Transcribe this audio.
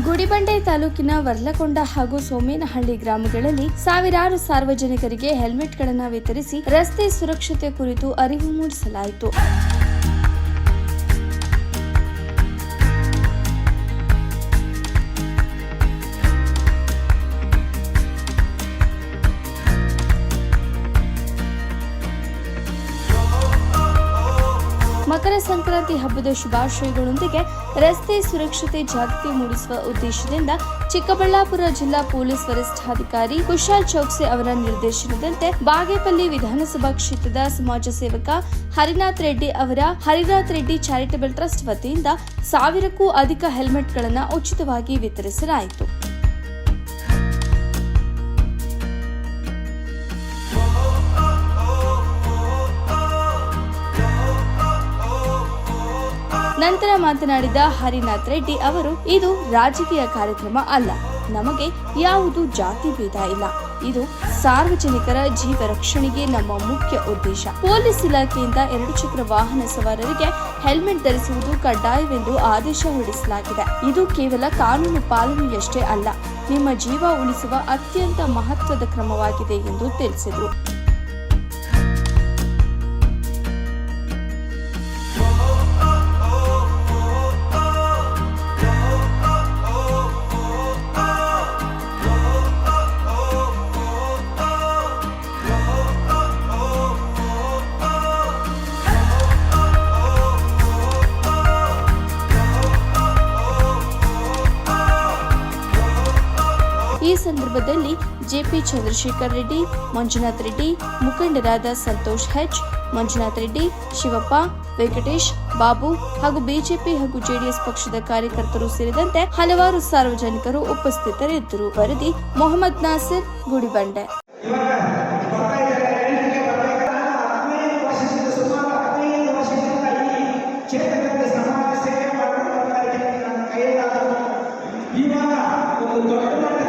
ಗುಡಿಬಂಡೆ ತಾಲೂಕಿನ ವರ್ಲಕೊಂಡ ಹಾಗೂ ಸೋಮೇನಹಳ್ಳಿ ಗ್ರಾಮಗಳಲ್ಲಿ ಸಾವಿರಾರು ಸಾರ್ವಜನಿಕರಿಗೆ ಹೆಲ್ಮೆಟ್ಗಳನ್ನು ವಿತರಿಸಿ ರಸ್ತೆ ಸುರಕ್ಷತೆ ಕುರಿತು ಅರಿವು ಮೂಡಿಸಲಾಯಿತು. ಮಕರ ಸಂಕ್ರಾಂತಿ ಹಬ್ಬದ ಶುಭಾಶಯಗಳೊಂದಿಗೆ ರಸ್ತೆ ಸುರಕ್ಷತೆ ಜಾಗೃತಿ ಮೂಡಿಸುವ ಉದ್ದೇಶದಿಂದ ಚಿಕ್ಕಬಳ್ಳಾಪುರ ಜಿಲ್ಲಾ ಪೊಲೀಸ್ ವರಿಷ್ಠಾಧಿಕಾರಿ ಕುಶಾಲ್ ಚೌಕ್ಸಿ ಅವರ ನಿರ್ದೇಶನದಂತೆ ಬಾಗೇಪಲ್ಲಿ ವಿಧಾನಸಭಾ ಕ್ಷೇತ್ರದ ಸಮಾಜ ಸೇವಕ ಹರಿನಾಥ್ ರೆಡ್ಡಿ ಅವರ ಹರಿನಾಥ್ ರೆಡ್ಡಿ ಚಾರಿಟಬಲ್ ಟ್ರಸ್ಟ್ ವತಿಯಿಂದ 1000ಕ್ಕೂ ಅಧಿಕ ಹೆಲ್ಮೆಟ್ಗಳನ್ನು ಉಚಿತವಾಗಿ ವಿತರಿಸಲಾಯಿತು. ನಂತರ ಮಾತನಾಡಿದ ಹರಿನಾಥ್ ರೆಡ್ಡಿ ಅವರು, ಇದು ರಾಜಕೀಯ ಕಾರ್ಯಕ್ರಮ ಅಲ್ಲ. ನಮಗೆ ಯಾವುದು ಜಾತಿ ಭೇದ ಇಲ್ಲ. ಇದು ಸಾರ್ವಜನಿಕರ ಜೀವ ರಕ್ಷಣೆಗೆ ನಮ್ಮ ಮುಖ್ಯ ಉದ್ದೇಶ. ಪೊಲೀಸ್ ಇಲಾಖೆಯಿಂದ 2 ಚಕ್ರ ವಾಹನ ಸವಾರರಿಗೆ ಹೆಲ್ಮೆಟ್ ಧರಿಸುವುದು ಕಡ್ಡಾಯವೆಂದು ಆದೇಶ ಹೊರಡಿಸಲಾಗಿದೆ. ಇದು ಕೇವಲ ಕಾನೂನು ಪಾಲನೆಯಷ್ಟೇ ಅಲ್ಲ, ನಿಮ್ಮ ಜೀವ ಉಳಿಸುವ ಅತ್ಯಂತ ಮಹತ್ವದ ಕ್ರಮವಾಗಿದೆ ಎಂದು ತಿಳಿಸಿದರು. ಈ ಸಂದರ್ಭದಲ್ಲಿ ಜೆಪಿ ಚಂದ್ರಶೇಖರ್ ರೆಡ್ಡಿ, ಮಂಜುನಾಥ್ ರೆಡ್ಡಿ, ಮುಖಂಡರಾದ ಸಂತೋಷ್ ಹೆಚ್, ಮಂಜುನಾಥ್ ರೆಡ್ಡಿ, ಶಿವಪ್ಪ, ವೆಂಕಟೇಶ್, ಬಾಬು ಹಾಗೂ ಬಿಜೆಪಿ ಹಾಗೂ ಜೆಡಿಎಸ್ ಪಕ್ಷದ ಕಾರ್ಯಕರ್ತರು ಸೇರಿದಂತೆ ಹಲವಾರು ಸಾರ್ವಜನಿಕರು ಉಪಸ್ಥಿತರಿದ್ದರು. ವರದಿ ಮೊಹಮ್ಮದ್ ನಾಸಿರ್, ಗುಡಿಬಂಡೆ. ಇವಾಗ ಒಂದು ದೊಡ್ಡ